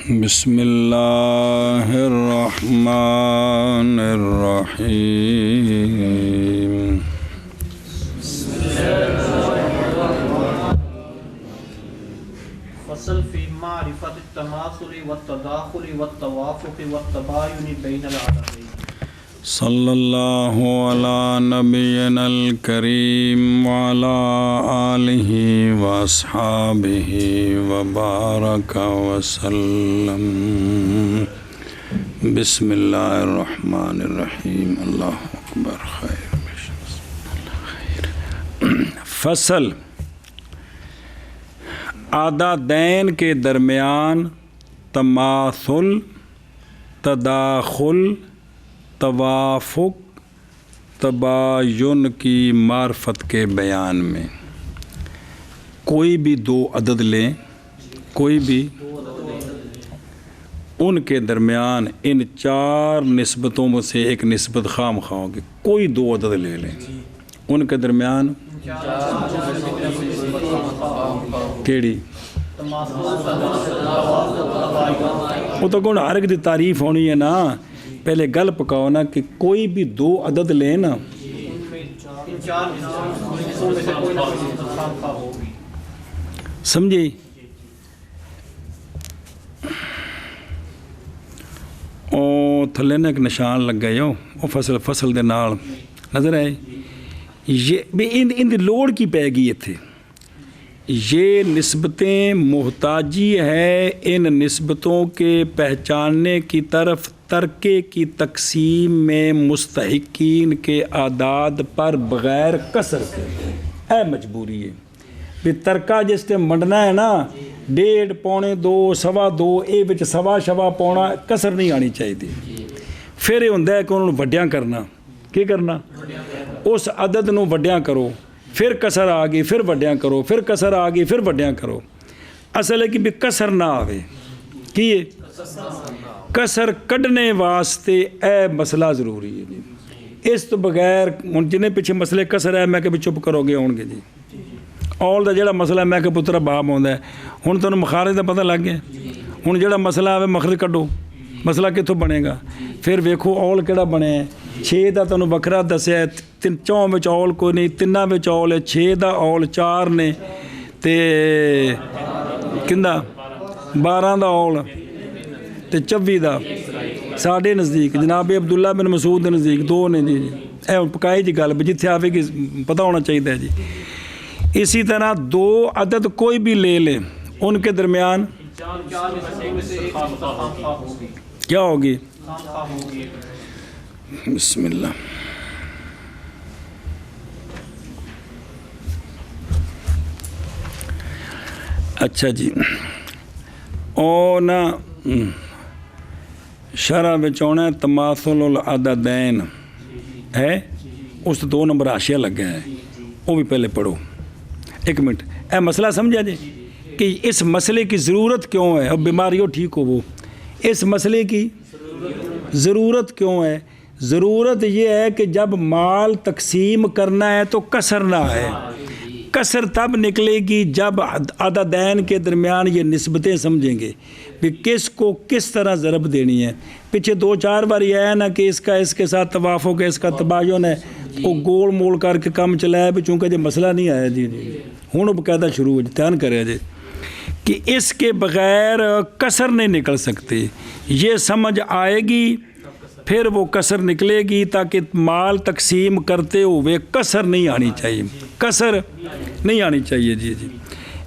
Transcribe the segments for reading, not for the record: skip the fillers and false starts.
بسم اللہ الرحمن الرحیم فصل فی معرفت التماثل والتداخل والتوافق والتباین بین العددین صلی اللہ علی نبینا الکریم وعلی آلہ واصحابہ وبارک وسلم بسم اللہ الرحمن الرحیم اللہ اکبر خیر فصل عددین کے درمیان تماثل، تداخل، توافق، تباین کی معرفت کے بیان میں کوئی بھی دو عدد لیں، کوئی بھی ان کے درمیان ان چار نسبتوں میں سے ایک نسبت خام خواہ ہوگی، کوئی دو عدد لے لیں ان کے درمیان کیڑی وہ تو کون ہر ایک دی تعریف ہونی ہے نا، پہلے گل پکاؤ نا کہ کوئی بھی دو عدد لے نا، سمجھے؟ او تھلے نا ایک نشان لگ گئے ہو وہ فصل دے نال نظر آئے، یہ ان دی لوڑ کی پہ گئی تھے، یہ نسبتیں محتاجی ہے ان نسبتوں کے پہچاننے کی طرف ترکے کی تقسیم میں مستحقین کے اعداد پر بغیر کسر کے، اے مجبوری ہے بھی ترکہ جس ٹائم منڈنا ہے نا 1.5 پونے 2 سوا 2 اے بچ سوا شوا پونا کسر نہیں آنی چاہیے، پھر یہ ہوندہ ہے کہ انہوں نے وڈیاں کرنا، کی کرنا اس عدد نو وڈیاں کرو، پھر کسر آ گئی، پھر وڈیاں کرو، پھر کسر آ گئی، پھر وڈیاں کرو، اصل ہے کہ بھی کسر نہ آوے، کی ہے کسر کڈنے واسطے اے مسئلہ ضروری ہے جی، اس تو بغیر جنہیں پیچھے مسئلے کسر ہے میں کہ بھی چپ کرو گے ہون گے جی، اول دا جڑا مسئلہ ہے میں کہ پترہ باپ ہوندہ ہے، ہن تو مخارج دا پتہ لگ گیا، ہن جڑا مسئلہ ہے مخرج کڈو، مسئلہ کتوں بنے گا، پھر ویکھو اول کیڑا بنے ہے، 6 دا تانوں بکرا دسیا ہے، 4 وچ اول کوئی نہیں، 3 وچ اول ہے، 6 دا اول 4 نے تے کندا 12 دا اول تے 24 دا ساڑھے نزدیک جناب عبداللہ بن مسعود دے نزدیک 2 نے جی، اے پکائی جی گل جتھے آوے گی پتہ ہونا چاہیے ہے جی۔ اسی طرح 2 عدد کوئی بھی لے لیں ان کے درمیان کیا ہوگی؟ بسم اللہ اچھا جی، او نا شرح میں چونا ہے تماثل العددین ہے، اس 2 نمبر حاشیہ لگ گیا ہے، وہ بھی پہلے پڑھو، ایک منٹ اے مسئلہ سمجھا جی کہ اس مسئلے کی ضرورت کیوں ہے، اب بیماریوں ٹھیک ہو وہ، اس مسئلے کی ضرورت کیوں ہے؟ ضرورت یہ ہے کہ جب مال تقسیم کرنا ہے تو کسر نہ آئے، کسر تب نکلے گی جب عددین کے درمیان یہ نسبتیں سمجھیں گے کہ کس کو کس طرح ضرب دینی ہے، پیچھے 2-4 بار یہ ہے نا کہ اس کا اس کے ساتھ توافق ہے، اس کا تباین ہے، وہ گول مول کر کے کام چلایا بھی چونکہ یہ مسئلہ نہیں آیا جی ہوں باقاعدہ شروع ہو جی دھیان کرے جی کہ اس کے بغیر کسر نہیں نکل سکتی، یہ سمجھ آئے گی پھر وہ کسر نکلے گی، تاکہ مال تقسیم کرتے ہوئے کسر نہیں آنی چاہیے، کسر نہیں آنی چاہیے جی جی۔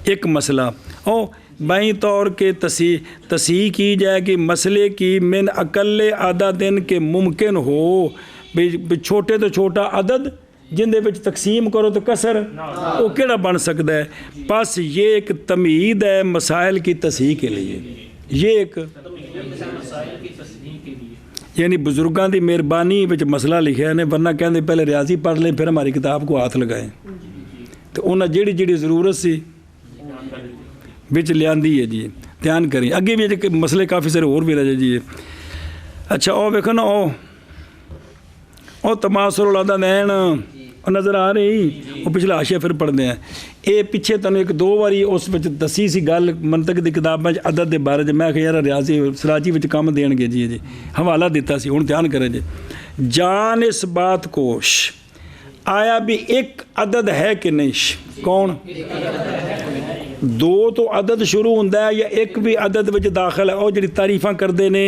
ایک مسئلہ او بائیں طور کے تصحیح کی جائے کہ مسئلے کی من اقل عددن کے ممکن ہو بھی چھوٹے تو چھوٹا عدد جن دے وچ تقسیم کرو تو کسر وہ کیڑا بن سکتا ہے، پس یہ ایک تمہید ہے مسائل کی تصحیح کے لیے، یہ ایک یعنی بزرگاں دی مہربانی وچ مسئلہ لکھیا نے، ورنہ کہندے پہلے ریاضی پڑھ لیں پھر ہماری کتاب کو ہاتھ لگائیں، تو انہاں جیڑی ضرورت سی وچ لیاندی ہے جی، دھیان کریں اگے بھی مسئلے کافی سارے اور بھی رہ جی۔ اچھا او ویکھو نا او تماثل العددین ਉਹ ਨਜ਼ਰ ਆ ਰਹੀ ਉਹ ਪਿਛਲਾ ਹਾਸ਼ੀਆ ਫਿਰ ਪੜ੍ਹਦੇ ਆ ਇਹ ਪਿੱਛੇ ਤੁਹਾਨੂੰ ਇੱਕ ਦੋ ਵਾਰੀ ਉਸ ਵਿੱਚ ਦੱਸੀ ਸੀ ਗੱਲ ਮੰਤਕ ਦੀ ਕਿਤਾਬਾਂ 'ਚ ਅਦਦ ਦੇ ਬਾਰੇ 'ਚ ਮੈਂ ਕਿਹਾ ਯਾਰ ਰਿਆਜ਼ੀ ਸਰਾਜੀ ਵਿੱਚ ਕੰਮ ਦੇਣਗੇ ਜੀ ਹਵਾਲਾ ਦਿੱਤਾ ਸੀ ਹੁਣ ਧਿਆਨ ਕਰੇ ਜੀ ਜਾਨ ਇਸ ਬਾਤ ਕੋਸ਼ ਆਇਆ ਵੀ ਇੱਕ ਅਦਦ ਹੈ ਕਿ ਨਹੀਂ ਕੌਣ ਦੋ ਤੋਂ ਅਦਦ ਸ਼ੁਰੂ ਹੁੰਦਾ ਹੈ ਜਾਂ ਇੱਕ ਵੀ ਅਦਦ ਵਿੱਚ ਦਾਖਲ ਹੈ ਉਹ ਜਿਹੜੀ ਤਾਰੀਫਾਂ ਕਰਦੇ ਨੇ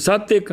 7 1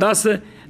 10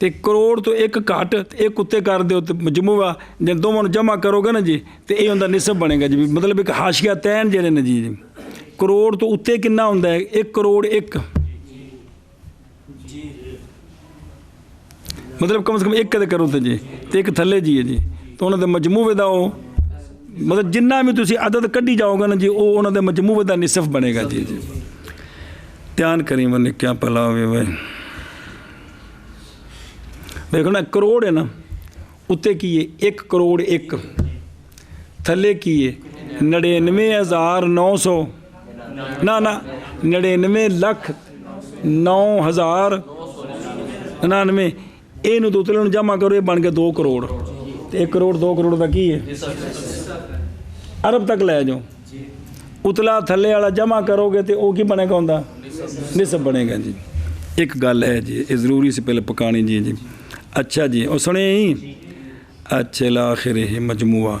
ਤੇ ਕਰੋੜ ਤੋਂ ਇੱਕ ਘੱਟ ਤੇ ਇੱਕ ਉੱਤੇ ਕਰ ਦਿਓ ਤੇ ਮਜਮੂਆ ਜੇ ਦੋਵਾਂ ਨੂੰ ਜਮ੍ਹਾਂ ਕਰੋਗੇ ਨਾ ਜੀ ਤੇ ਇਹ ਹੁੰਦਾ ਨਿਸਬ ਬਣੇਗਾ ਜੀ ਮਤਲਬ ਇੱਕ ਹਾਸ਼ੀਆ ਤੈਨ ਜਿਹੜੇ ਨੇ ਜੀ ਕਰੋੜ ਤੋਂ ਉੱਤੇ ਕਿੰਨਾ ਹੁੰਦਾ ਹੈ 1 ਕਰੋੜ 1 ਮਤਲਬ ਕਮ ਸੇ ਕਮ ਇੱਕ ਤੇ ਕਰੋ ਤੇ ਇੱਕ ਥੱਲੇ ਜੀ ਹੈ ਜੀ ਤਾਂ ਉਹਨਾਂ ਦੇ ਮਜਮੂਏ ਦਾ ਉਹ ਮਤਲਬ ਜਿੰਨਾ ਵੀ ਤੁਸੀਂ ਅਦਦ ਕੱਢੀ ਜਾਓਗੇ ਨਾ ਜੀ ਉਹ ਉਹਨਾਂ ਦੇ ਮਜਮੂਏ ਦਾ ਨਿਸਫ ਬਣੇਗਾ ਜੀ ਧਿਆਨ ਕਰੀ ਮਨ ਕਿਆ ਭਲਾ ਹੋਵੇ ਭਾਈ ਦੇਖੋ ਨਾ ਕਰੋੜ ਹੈ ਨਾ ਉੱਤੇ ਕੀ ਹੈ 1 ਕਰੋੜ 1 ਥੱਲੇ ਕੀ ਹੈ 99,900 ਨਾ 99 ਲੱਖ 9,099 ਇਹਨੂੰ ਤੋਂ ਉੱਤੇ ਨੂੰ ਜਮ੍ਹਾਂ ਕਰੋ ਇਹ ਬਣ ਗਿਆ 2 ਕਰੋੜ ਤੇ 1 ਕਰੋੜ 2 ਕਰੋੜ ਦਾ ਕੀ ਹੈ ਅਰਬ ਤੱਕ ਲੈ ਜਾਓ ਉਤਲਾ ਥੱਲੇ ਵਾਲਾ ਜਮ੍ਹਾਂ ਕਰੋਗੇ ਤੇ ਉਹ ਕੀ ਬਣੇਗਾ ਹੁੰਦਾ ਨਿਸਬ ਬਣੇਗਾ ਜੀ ਇੱਕ ਗੱਲ ਹੈ ਜੀ ਇਹ ਜ਼ਰੂਰੀ ਸੀ ਪਹਿਲੇ ਪਕਾਣੀ ਜੀ ਅੱਛਾ ਜੀ ਉਹ ਸੁਣੇ ਹੀ ਅੱਛੇ ਲਾਖਿਰ ਹੀ ਮਜਮੂਆ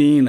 3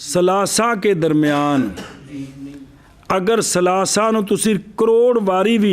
ਸਲਾਸਾ ਕੇ ਦਰਮਿਆਨ ਅਗਰ ਸਲਾਸਾ ਨੂੰ ਤੁਸੀਂ ਕਰੋੜ ਵਾਰੀ ਵੀ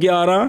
11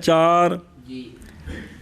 4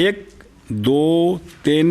1 2 3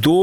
2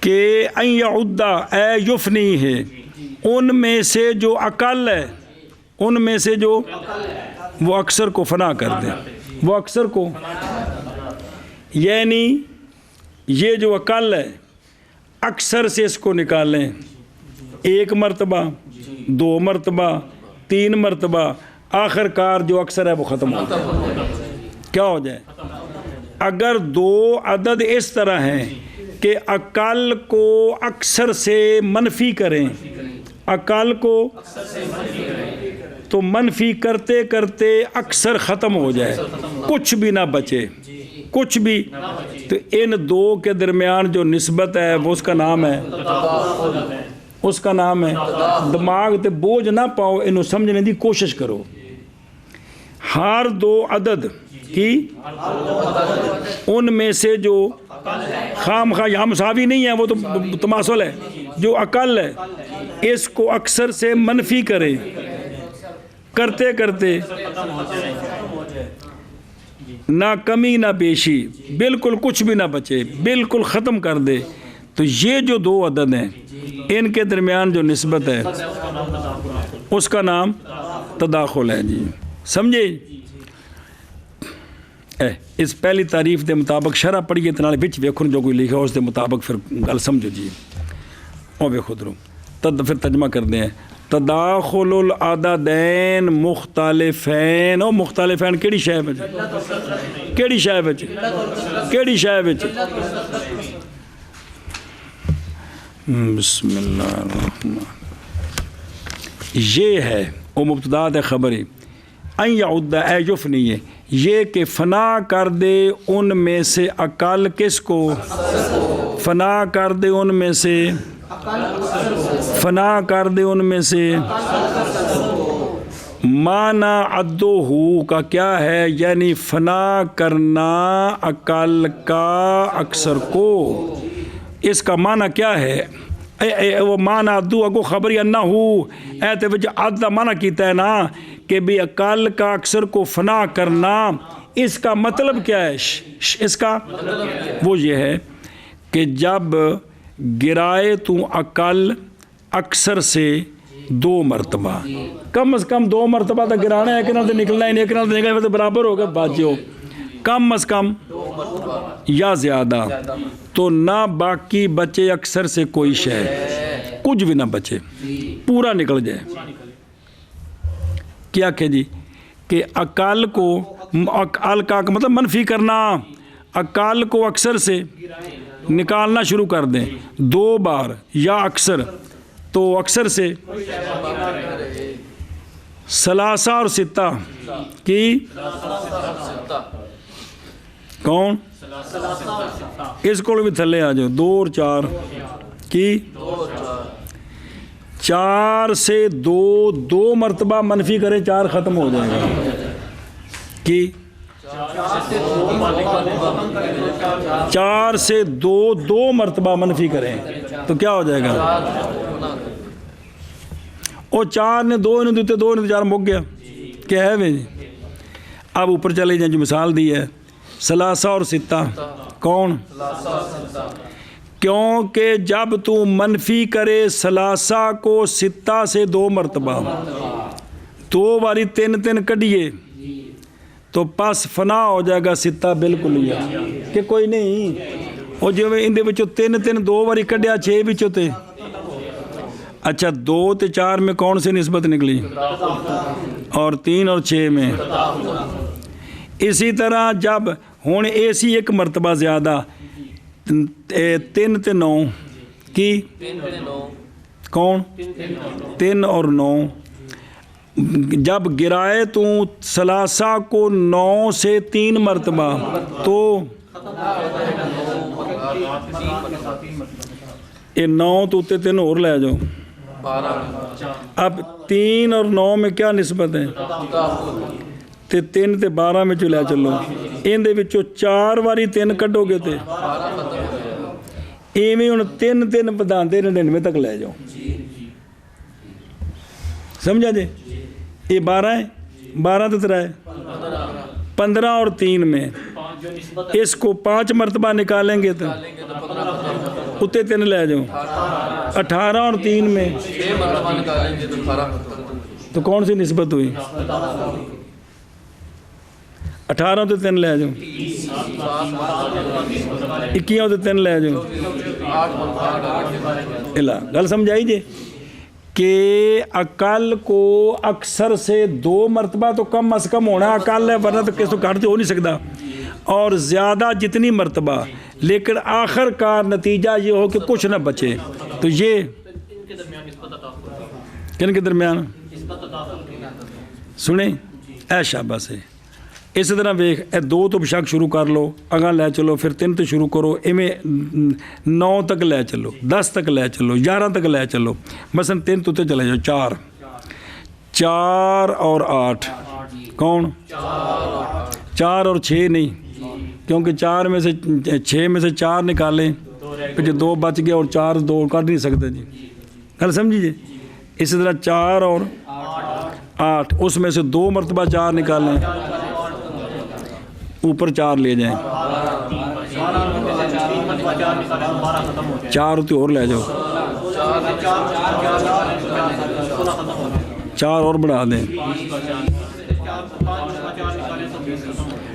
کہ ان یعدہ اے یفنی ہے، ان میں سے جو اقل ہے، ان میں سے جو وہ اکثر کو فنا کر دے، وہ اکثر کو، یعنی یہ جو اقل ہے اکثر سے اس کو نکالیں، ایک مرتبہ، دو مرتبہ، تین مرتبہ، آخر کار جو اکثر ہے وہ ختم ہو جائے، کیا ہو جائے؟ اگر دو عدد اس طرح ہیں کہ اقل کو اکثر سے منفی کریں، اقل کو تو منفی کرتے کرتے اکثر ختم ہو جائے، کچھ بھی نہ بچے، کچھ بھی، تو ان دو کے درمیان جو نسبت ہے وہ اس کا نام ہے، اس کا نام ہے دماغ تے بوجھ نہ پاؤ، انہوں سمجھنے دی کوشش کرو۔ ہر دو عدد کی ان میں سے جو خام خواہ یہاں مساوی نہیں ہے، وہ تو تماثل ہے، جو اقل ہے اس کو اکثر سے منفی کرے، کرتے کرتے نہ کمی نہ بیشی، بالکل کچھ بھی نہ بچے، بالکل ختم کر دے، تو یہ جو دو عدد ہیں ان کے درمیان جو نسبت ہے اس کا نام تداخل ہے جی، سمجھے؟ اس پہلی تعریف دے مطابق شرح پڑھیے تے نال وچ ویکھو جو کوئی لکھا اس دے مطابق پھر گل سمجھو جی، اور ویکھو درو پھر ترجمہ کر دیں۔ تداخل العددین مختلفین، او مختلفین کیڑی شے وچ، کیڑی شے وچ، کیڑی شے وچ؟ بسم اللہ الرحمن، یہ ہے او مبتدا ہے خبری، ان یعد اے یفنی ہے، یہ کہ فنا کر دے ان میں سے اقل، کس کو؟ فنا کر دے ان میں سے، فنا کر دے ان میں سے، مانا عدو کا کیا ہے؟ یعنی فنا کرنا اقل کا اکثر کو، اس کا معنی کیا ہے؟ وہ معنی عدو اگو خبری انہو، ایتے وجہ عد معنی کیتا ہے نا کہ بھی اقل کا اکثر کو فنا کرنا، اس کا مطلب کیا ہے؟ اس کا وہ یہ ہے کہ جب گرائے تو اقل اکثر سے دو مرتبہ، کم از کم دو مرتبہ تک گرانا ہے، ایک نال تے نکلنا ہے، ایک نال تے نکلنا ہے تو برابر ہوگا باجیو، کم از کم یا زیادہ، تو نہ باقی بچے اکثر سے کوئی شے، کچھ بھی نہ بچے، پورا نکل جائے۔ کیا کہ جی کہ اقل کو، اقل کا مطلب منفی کرنا، اقل کو اکثر سے نکالنا شروع کر دیں، دو بار یا اکثر، تو اکثر سے ثلاثہ اور ستہ کی، کون؟ اس کو بھی تھلے آ جاؤ، دو اور چار کی، چار سے دو، دو مرتبہ منفی کرے چار ختم ہو جائے گا، کی چار سے دو، دو مرتبہ منفی کریں تو کیا ہو جائے گا؟ اور چار نے دو نے دیتے، دو نے چار مک گیا، کیا ہے بھائی؟ اب اوپر چلے جائیں، جو مثال دی ہے ثلاثہ اور ستہ، کون؟ کیونکہ جب تو منفی کرے ثلاثہ کو ستہ سے دو مرتبہ، دو باری تین تین کڈیے تو پس فنا ہو جائے گا ستہ بالکل ہی ہے کہ کوئی نہیں، اور جو ان دے وچوں تین تین دو باری کڈیا چھ وچوں تے، اچھا دو تے چار میں کون سی نسبت نکلی؟ اور تین اور چھ میں، اسی طرح جب ہون ایسی ایک مرتبہ زیادہ، تین تے نو کی، کون؟ تین اور نو، جب گرائے تو ثلاثہ کو نو سے تین مرتبہ تو یہ نو تو تین اور لے جاؤ، اب تین اور نو میں کیا نسبت ہے؟ تے تین تے بارہ میں چلے چلو، ان دے وچوں چار واری تین کڈو گے تے ایویں ہن تین تین بدھاندے 99 تک لے جاؤ، سمجھا جی؟ یہ 12 ہے، 12 تے 3 ہے 15 اور 3 میں اس کو 5 مرتبہ نکالیں گے تو اتنے 3 لے جاؤ 18 اور 3 میں تو کون سی نسبت ہوئی 18 تو 3 لے جاؤ 21 تو 3 لے جاؤ گل سمجھائی جی کہ اقل کو اکثر سے 2 مرتبہ تو کم از کم ہونا اقل ہے ورنہ تو کس تو گھٹ ہو نہیں سکتا اور زیادہ جتنی مرتبہ لیکن آخر کار نتیجہ یہ ہو کہ کچھ نہ بچے تو یہ کن کے درمیان سنیں اے شاباش ہے اسی طرح ویخ اے 2 تو بشک شروع کر لو اگاں لے چلو پھر 3 تو شروع کرو ایویں 9 تک لے چلو 10 تک لے چلو 11 تک لے چلو مثلا 3 تو چلے جاؤ 4 اور 8 کون 4 اور 6 نہیں کیونکہ 4 میں سے 6 میں سے 4 نکالیں پھر جو 2 بچ گئے اور 4 2 کر نہیں سکتے جی گل سمجھیے اسی طرح 4 اور 8 اس میں سے 2 مرتبہ 4 نکالیں اوپر 4 لے جائیں 4 ہوتی اور لے جاؤ 4 اور بڑھا دیں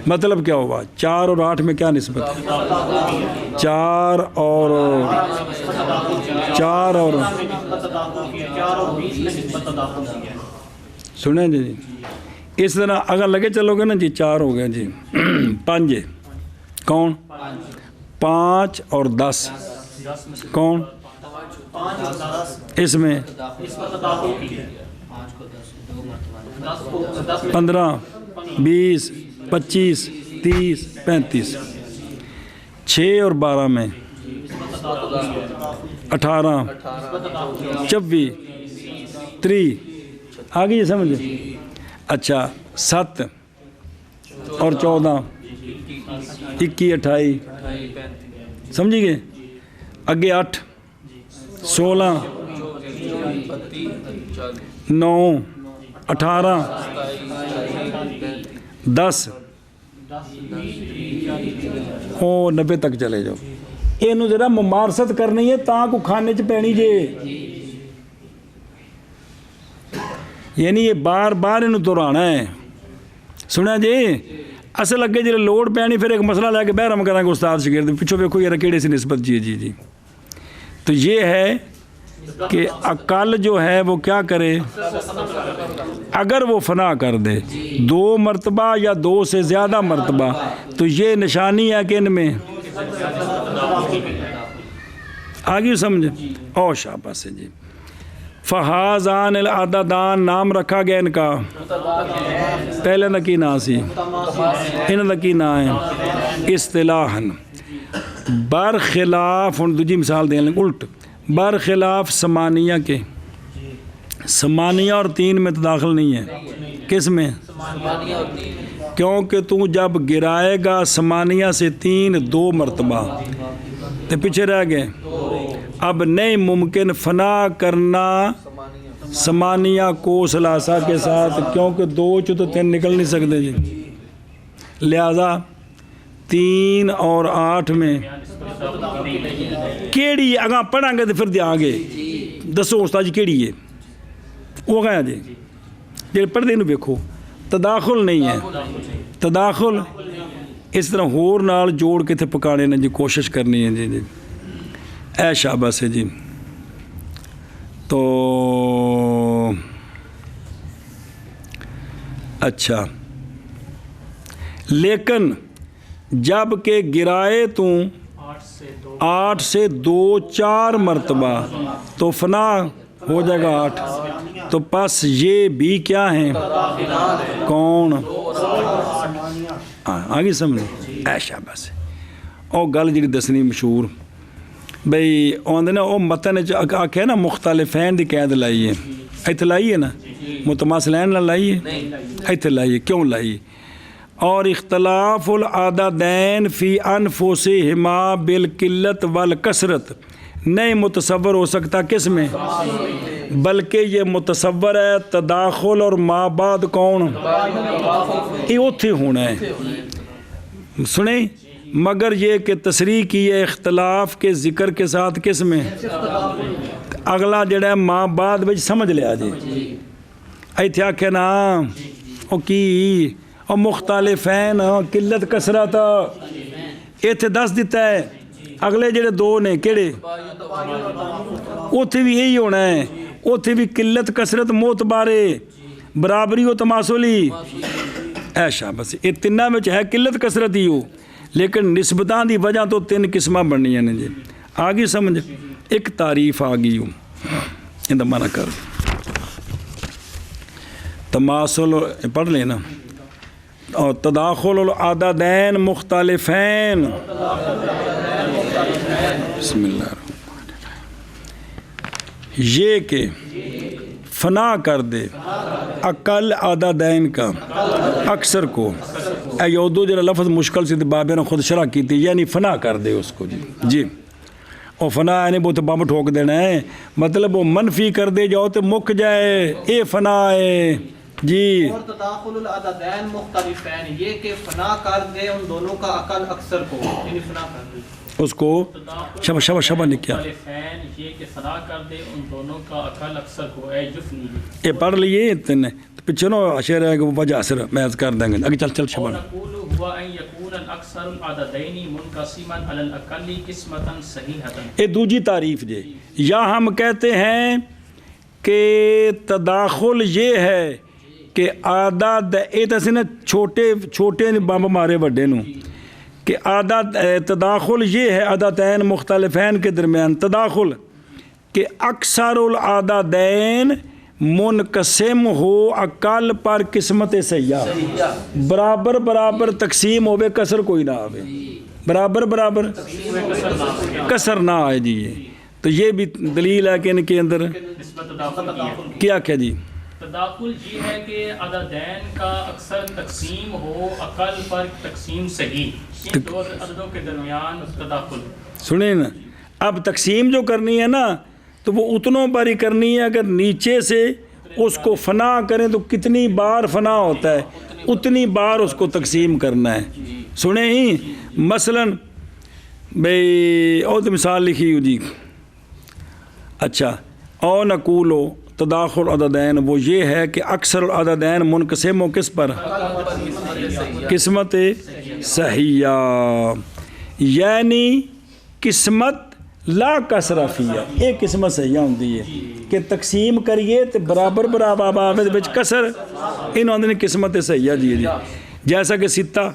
مطلب کیا ہوا 4 اور 8 میں کیا نسبت 4 اور سنیں جی اس طرح اگر لگے چلو گے نا جی 4 ہو گیا جی 5 کون 5 اور 10 کون اس میں 15 20 25 30 35 6 اور 12 میں 18 24 30 آگے یہ سمجھے اچھا 7 اور 14 21 28 سمجھی گئے اگے 8 16 9 18 10 او 90 تک چلے جاؤ یہ ذرا ممارست کرنی ہے تاں کو کھانے چ پینی جے یعنی یہ بار بار انہوں دہرانا ہے سنیا جی اصل اگے جی لوڑ پینی پھر ایک مسئلہ لے کے بہرم کریں گے استاد شاگرد پچھو ویکھو یار کیڑے سی نسبت جی تو یہ ہے کہ اقل جو ہے وہ کیا کرے اگر وہ فنا کر دے 2 مرتبہ یا 2 سے زیادہ مرتبہ تو یہ نشانی ہے کہ ان میں آگے سمجھے او شاباش سے جی فہازان العددان نام رکھا گیا ان کا پہلے نہ کی نا سی ان کی نا ہے اصطلاحاً برخلاف دوجی مثال دیں الٹ برخلاف ثمانیہ کے ثمانیہ اور 3 میں تداخل نہیں ہے کس میں کیونکہ تو جب گرائے گا ثمانیہ سے 3 2 مرتبہ تو پیچھے رہ گئے اب نہیں ممکن فنا کرنا ثمانیہ کو ثلاثہ کے ساتھ کیونکہ 2 تو 3 نکل نہیں سکتے جی لہذا 3 اور 8 میں کیڑی اگاں پڑھیں گے تو پھر دیا آگے دسو استاد جی کیڑی ہے وہ گیا جی جی پڑھتے نو ویکھو تداخل نہیں ہے تداخل اس طرح ہور نال جوڑ کے تھے پکانے نے جی کوشش کرنی ہے جی اے شاباش ہے جی تو اچھا لیکن جب کہ گرائے تو 8 سے 2 4 مرتبہ تو فنا ہو جائے گا 8 تو پس یہ بھی کیا ہیں کون آگے سمجھے اے شاباش او گل جی دسنی مشہور بھئی آدھے نا وہ متن آکھے نا مختلفین دی قید لائیے ایتھے لائیے نا متماثلین نہ لائیے ایتھے لائیے کیوں لائیے اور اختلاف العددین فی انفسہما بالقلت والکثرت نہیں متصور ہو سکتا کس میں بلکہ یہ متصور ہے تداخل اور ما بعد کون یہ اتھے ہونا ہے سنیں مگر یہ کہ تصریح کی ہے اختلاف کے ذکر کے ساتھ کس میں اگلا جڑا ہے ماں بعد وچ سمجھ لیا جی ایتھے آکھے نا او کی او مختلفین قلت کثرت ایتھے دس دیتا ہے اگلے جڑے دو نے کیڑے اوتھے بھی یہی ہونا ہے اوتھے بھی قلت کثرت معتبارے برابری و تماثلی ایشا بس یہ تیناں وچ ہے قلت کثرت ہی ہو لیکن نسبتاں دی وجہ تو تین قسماں بننیاں نے جی آگی سمجھ ایک تعریف آگی ہوں ان دا معنی کر تماثل پڑھ لینا اور تداخل العددین مختلفین بسم اللہ الرحمن الرحیم یہ کہ فنا کر دے اقل عددین کا اکثر کو اے یودو جرا لفظ مشکل سے بابے نے خود شرح کی تھی یعنی فنا کر دے اس کو جی اور فنا یعنی بہت بم ٹھوک دینا ہے مطلب وہ منفی کر دے جاؤ تو مک جائے اے فنا ہے جی اور تداخل العددین مختلفین یہ کہ فنا کر دے ان دونوں کا عقل اکثر کو یعنی فنا کر دے اس کو شبہ لکھیا یہ کہ فنا کر دے ان دونوں کا عقل اکثر کو اے جفنی یہ پڑھ لیے اتنے پیچھے نو شعر ہے کہ وجہ اثر میں کر دیں گے اگے چل شبہ نقول هو ان يكون الاكثر العددين منقسما على الاقل قسمه صحیحه یہ دوسری تعریف جی یا ہم کہتے ہیں کہ تداخل یہ ہے کہ عدد یہ تو نا چھوٹے بمب مارے وڈے نو کہ عدد تداخل یہ ہے عددین مختلفین کے درمیان تداخل کہ اکثر العددین منقسم ہو اقل پر قسمت سیاح برابر تقسیم ہوئے کسر کوئی نہ آوے برابر کسر نہ آئے جی یہ تو یہ بھی دلیل ہے کہ ان کے اندر کیا جی تداخل یہ ہے کہ عددین کا اکثر تقسیم ہو اقل پر تقسیم صحیح ان دو عددوں کے درمیان تداخل سنیں نا اب تقسیم جو کرنی ہے نا تو وہ اتنوں پر ہی کرنی ہے اگر نیچے سے اس کو فنا کریں تو کتنی بار فنا ہوتا ہے اتنی بار اس کو تقسیم کرنا ہے سنیں ہی مثلاً بھئی اور تو مثال لکھی ہو جی اچھا او نقولو تداخل عددین وہ یہ ہے کہ اکثر العددین منقسم ہو کس پر قسمت صحیحہ یعنی قسمت لا کسرہ فیہ ایک قسمت صحیحہ ہوندی ہے کہ تقسیم کریے تو برابر آباد بچ کسر انہوں نے قسمت صحیحہ جی جیسا کہ ستہ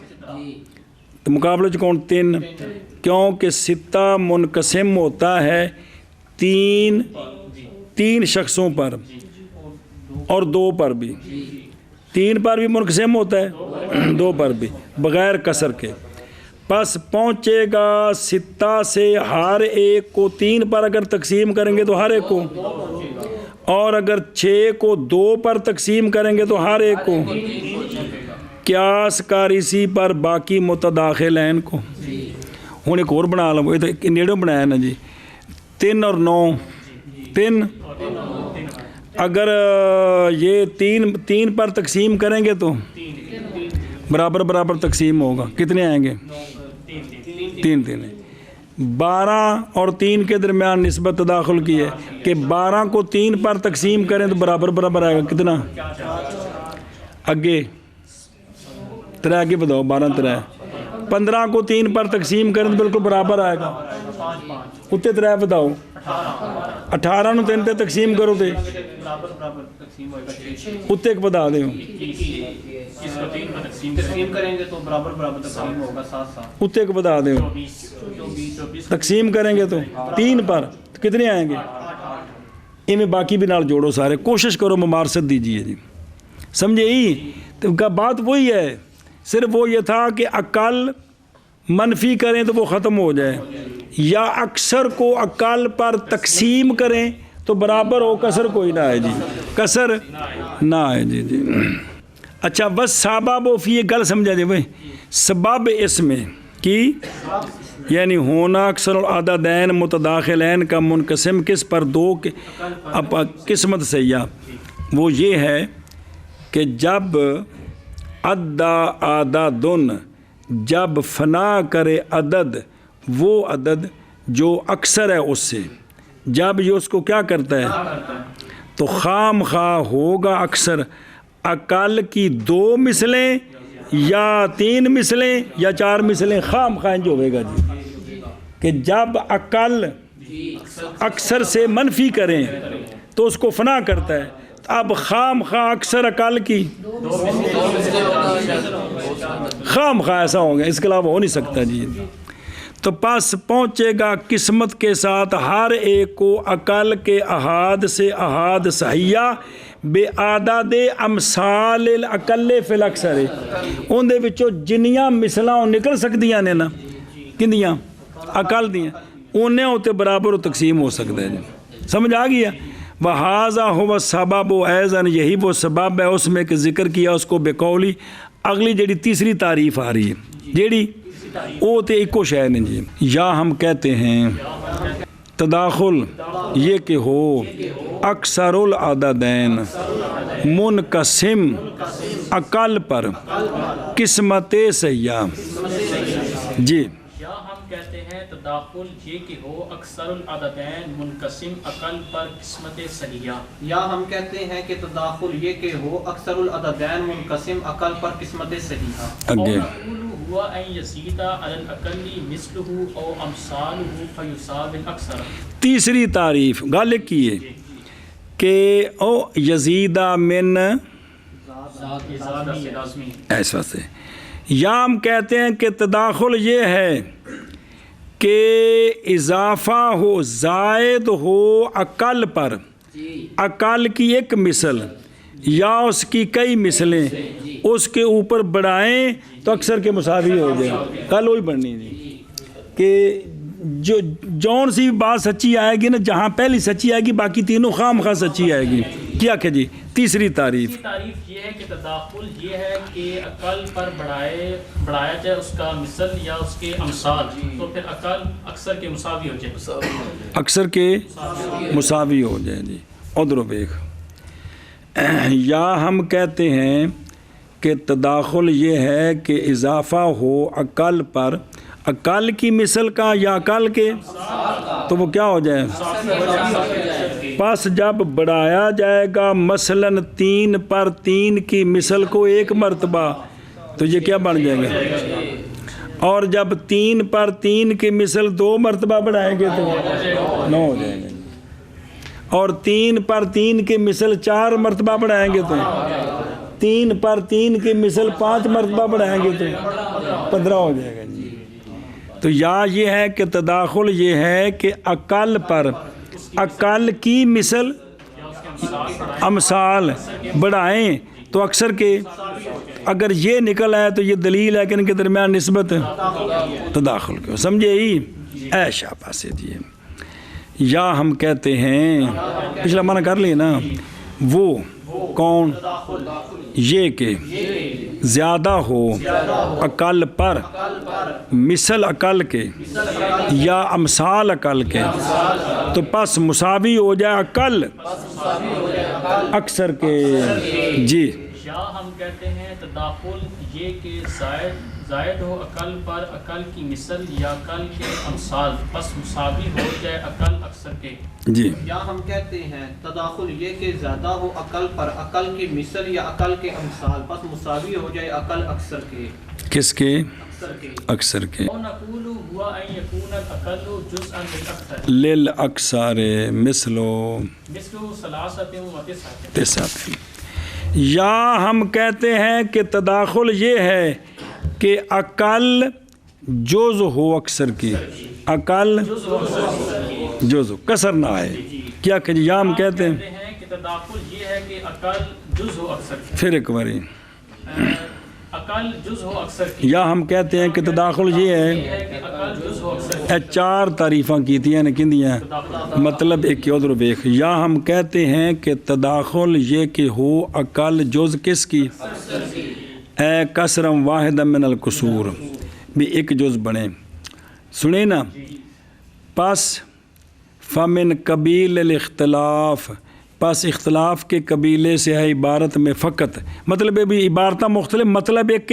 مقابلے کون تین کیونکہ ستہ منقسم ہوتا ہے تین شخصوں پر اور دو پر بھی تین پر بھی منقسم ہوتا ہے دو پر بھی بغیر کسر کے پس پہنچے گا ستہ سے ہر ایک کو تین پر اگر تقسیم کریں گے تو ہر ایک کو اور اگر 6 کو 2 پر تقسیم کریں گے تو ہر ایک کو قیاس کاریسی پر باقی متداخلین کو ہوں ایک اور بنا لو یہ تو نیڑوں بنایا نا جی 3 اور 9 3 اگر یہ تین پر تقسیم کریں گے تو برابر تقسیم ہوگا کتنے آئیں گے 3 12 اور 3 کے درمیان نسبت تداخل کی ہے کہ 12 کو 3 پر تقسیم کریں تو برابر آئے گا کتنا اگے 3 آگے بتاؤ 12 3 15 کو 3 پر تقسیم کریں تو بالکل برابر آئے گا اتنے 3 بتاؤ 18 نو 3 تے تقسیم کرو تے اتنے ایک بتا دیں تقسیم کریں گے تو برابر تقسیم ہوگا ساتھ اتنے ایک بتا دیں تقسیم کریں گے تو 3 پر کتنے آئیں گے ان میں باقی بھی نال جوڑو سارے کوشش کرو ممارست دیجیے جی سمجھے ہی تو کا بات وہی ہے صرف وہ یہ تھا کہ اقل منفی کریں تو وہ ختم ہو جائے یا اکثر کو اقل پر تقسیم کریں تو برابر ہو کسر کوئی نہ آئے جی کسر نہ آئے جی اچھا بس سبب و فی یہ گل سمجھا جائے بھائی سبب اس میں کی یعنی ہونا اکثر العددین متداخلین کا منقسم کس پر 2 قسمت سیاح وہ یہ ہے کہ جب عدد جب فنا کرے عدد وہ عدد جو اکثر ہے اس سے، جب یہ اس کو کیا کرتا ہے تو خام خواہ ہوگا اکثر اقل کی 2 مثلیں یا 3 مثلیں یا 4 مثلیں، خام خواہ جو ہوئے گا جی کہ جب اقل اکثر سے منفی کریں تو اس کو فنا کرتا ہے، اب خام خواہ اکثر اقل کی خام خواہ ایسا ہو گیا، اس کے علاوہ ہو نہیں سکتا جی۔ تو پس پہنچے گا قسمت کے ساتھ ہر ایک کو اقل کے احاد سے احاد صحیحہ بے عدد امثال الاقل فی الاکثر، ان دے وچوں جنیاں مثلاں نکل سکدیاں نے نا کندیاں اقل دیاں انہیں ہوتے برابر تقسیم ہو سکتا ہے جی، سمجھ آ گیا۔ وہذا هو السبب، ایضاً یہی وہ سبب ہے، اس میں کہ ذکر کیا اس کو بقولی۔ اگلی جڑی تیسری تعریف آ رہی ہے جیڑی وہ تے ایکو شے نے جی، یا ہم کہتے ہیں تداخل یہ کہ ہو اکثر العددین منقسم اقل پر قسمت سیاح جی، یا ہم کہتے ہیں تداخل یہ کہ ہو اکثر العددین منقسم اقل پر قسمت صحیحہ، یا ہم کہتے ہیں کہ تداخل یہ کہ ہو اکثر العددین منقسم اقل پر قسمت صحیحہ۔ اگے ہوا ان یزید علی الاقل مثلہ او امثالہ فیصاب الاکثر۔ تیسری تعریف گل کی ہے کہ او یزیدہ من ایسا سے، یا ہم کہتے ہیں کہ تداخل یہ ہے کہ اضافہ ہو زائد ہو اقل پر، اقل کی ایک مثل یا اس کی کئی مثلیں اس کے اوپر بڑھائیں تو اکثر کے مساوی ہو جائے۔ کل وہی بڑھنی جی کہ جو جون سی بات سچی آئے گی نا، جہاں پہلی سچی آئے گی باقی تینوں خام خواہ سچی آئے گی۔ کیا کہ جی تیسری تعریف یہ ہے کہ تداخل یہ ہے کہ اقل پر بڑھایا جائے اس کا مثل یا اس کے امثال، تو پھر اقل اکثر کے مساوی ہو جائے، اکثر کے مساوی ہو جائے جی۔ ادھر دیکھ، یا ہم کہتے ہیں کہ تداخل یہ ہے کہ اضافہ ہو اقل پر، اقل کی مثل کا یا اقل کے، تو وہ کیا ہو جائے، پس جب بڑھایا جائے گا مثلاً 3 پر 3 کی مثل کو 1 مرتبہ تو یہ کیا بن جائے گا، اور جب 3 پر 3 کی مثل 2 مرتبہ بڑھائیں گے تو 9 ہو جائیں گے، اور 3 پر 3 کی مثل 4 مرتبہ بڑھائیں گے تو 3 پر 3 کی مثل 5 مرتبہ بڑھائیں گے تو 15 ہو جائے گا جی۔ تو یا یہ ہے کہ تداخل یہ ہے کہ اقل پر اقل کی مثل امثال بڑھائیں تو اکثر کے، اگر یہ نکل آئے تو یہ دلیل ہے کہ ان کے درمیان نسبت تداخل کو، سمجھے ہی اے شاباش سے جی۔ یا ہم کہتے ہیں پچھلا معنی کر لی نا، وہ کون یہ کہ زیادہ ہو اقل پر مثل اقل کے یا امثال اقل کے، تو پس مساوی ہو جائے اقل اکثر کے جی۔ یا ہم کہتے ہیں تداخل یہ کہ زائد ہو اقل پر اقل کی مثل یا اقل کے امثال، پس مساوی ہو جائے اقل اکثر کے جی۔ یا ہم کہتے ہیں تداخل یہ کہ زیادہ ہو اقل پر اقل کی مثل یا اقل کے امثال، پس مساوی ہو جائے اقل اکثر کے، کس کے، اکثر کے۔ ونقول هو ان يكون الاقل جزءا للاكثر للاکثر مثل ثلاثة وتسعة۔ تسعة۔ یا ہم کہتے ہیں کہ تداخل یہ ہے کہ اقل جز ہو اکثر کی، اقل جز ہو کثر نہ آئے، کیا کہ یا ہم کہتے ہیں کہ تداخل یہ ہے کہ اقل جز ہو اکثر کی، پھر ایک باری اقل جز ہو اکثر کی، یا ہم کہتے ہیں کہ تداخل یہ ہے، کہ اقل جز ہو اکثر کی۔ 4 تعریفاں کیتیاں نے کندیاں مطلب ایک ادھر دیکھ، یا ہم کہتے ہیں کہ تداخل یہ کہ ہو اقل جز کس کی، اے کسرم واحد من القصور، بھی ایک جز بنے، سنیں نا، پس فمن قبیل الاختلاف، پس اختلاف کے قبیلے سے ہے عبارت میں فقط، مطلب بھی عبارتہ مختلف، مطلب ایک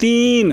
3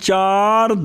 4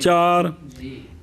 4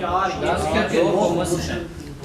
4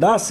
10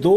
2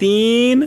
3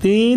3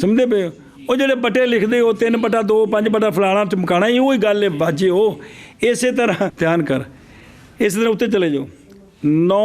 ਸਮਝਦੇ ਪਏ ਹੋ? ਉਹ ਜਿਹੜੇ ਬਟੇ ਲਿਖਦੇ ਹੋ 3/2 5/ ਫਲਾਣਾ ਚਮਕਾਣਾ ਹੀ ਉਹੀ ਗੱਲ ਹੈ ਬਾਜੇ ਉਹ। ਇਸੇ ਤਰ੍ਹਾਂ ਧਿਆਨ ਕਰ, ਇਸੇ ਤਰ੍ਹਾਂ ਉੱਤੇ ਚਲੇ ਜਾਓ। 9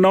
9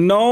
9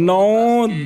9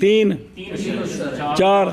3 4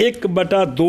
1/2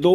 2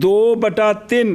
2/3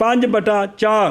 5/4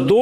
2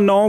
9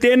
3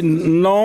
9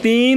3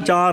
4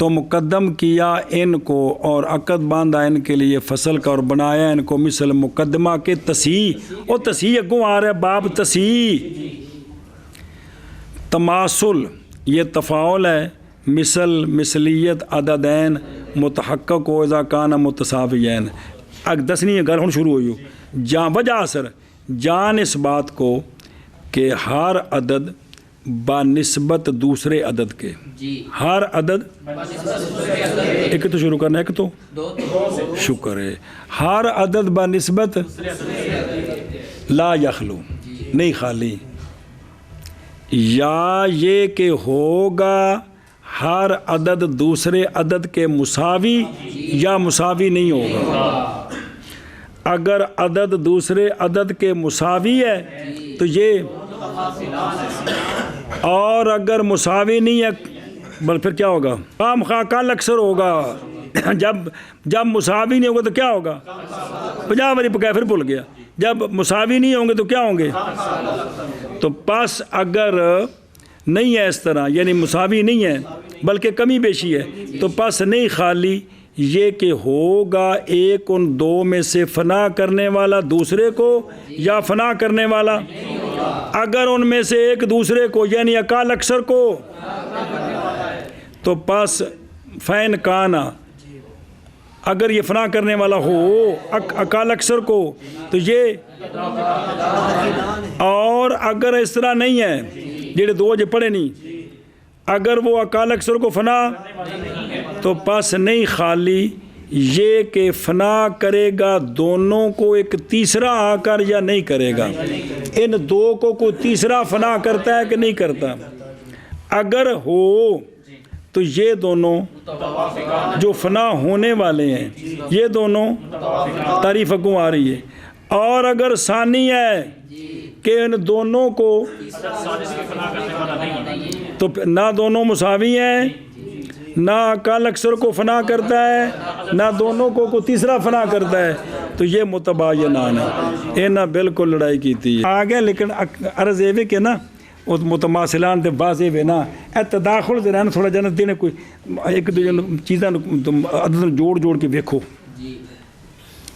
تو مقدم کیا ان کو اور عقد باندھا ان کے لیے فصل کا اور بنایا ان کو مثل مقدمہ کے تسیح، اور تسیح اگوں آ رہا ہے باب تسیح. تماثل یہ تفاعل ہے، مثل مثلیت عددین متحقق و اذا کان متساویین. دسنی ہے گل ہوں شروع ہوئی ہو جان وجہ اثر جان اس بات کو کہ ہر عدد بنسبت دوسرے عدد کے، ہر عدد ایک تو شروع کرنا ہے، ایک تو شکر ہے، ہر عدد بنسبت لا یخلو نہیں خالی، یا یہ کہ ہوگا ہر عدد دوسرے عدد کے مساوی یا مساوی نہیں ہوگا. اگر عدد دوسرے عدد کے مساوی ہے تو یہ، اور اگر مساوی نہیں ہے بل پھر کیا ہوگا؟ خام خواہ کل اکثر ہوگا. جب مساوی نہیں ہوگا تو کیا ہوگا؟ 50 باری پکایا پھر بھول گیا. جب مساوی نہیں ہوں گے تو کیا ہوں گے؟ تو پس اگر نہیں ہے اس طرح، یعنی مساوی نہیں ہے بلکہ کمی بیشی ہے، تو پس نہیں خالی یہ کہ ہوگا ایک ان دو میں سے فنا کرنے والا دوسرے کو یا فنا کرنے والا. اگر ان میں سے ایک دوسرے کو یعنی اقل اکثر کو، تو پس فین کانا اگر یہ فنا کرنے والا ہو اقل اکثر کو تو یہ، اور اگر اس طرح نہیں ہے جڑے دو جو پڑھے نہیں، اگر وہ اقل اکثر کو فنا تو پس نہیں خالی یہ کہ فنا کرے گا دونوں کو ایک تیسرا آ کر یا نہیں کرے گا. ان دو کو کوئی تیسرا فنا کرتا ہے کہ نہیں کرتا؟ اگر ہو تو یہ دونوں جو فنا ہونے والے ہیں یہ دونوں تعریف کو آ رہی ہے. اور اگر ثانی ہے کہ ان دونوں کو تو نہ دونوں مساوی ہیں، نہ اقل اکثر کو فنا کرتا ہے، نہ دونوں کو تیسرا فنا کرتا ہے، تو یہ متباینان ہے. نہ بالکل لڑائی کی تھی آگے، لیکن عرض یہ کہ نا متماثلان تے واضح ہے نا، اے تداخل دے رہنا تھوڑا جنت دینے کوئی ایک دوجے چیزاں عدد جوڑ کے ویکھو.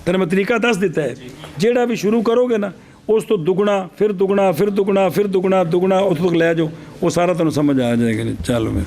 تیرے میں طریقہ دس دیتا ہے، جیڑا بھی شروع کرو گے نا اس تو دگنا پھر دگنا پھر دگنا پھر دگنا اس تک لے جاؤ، وہ سارا تمہیں سمجھ آ جائے گا. چلو میں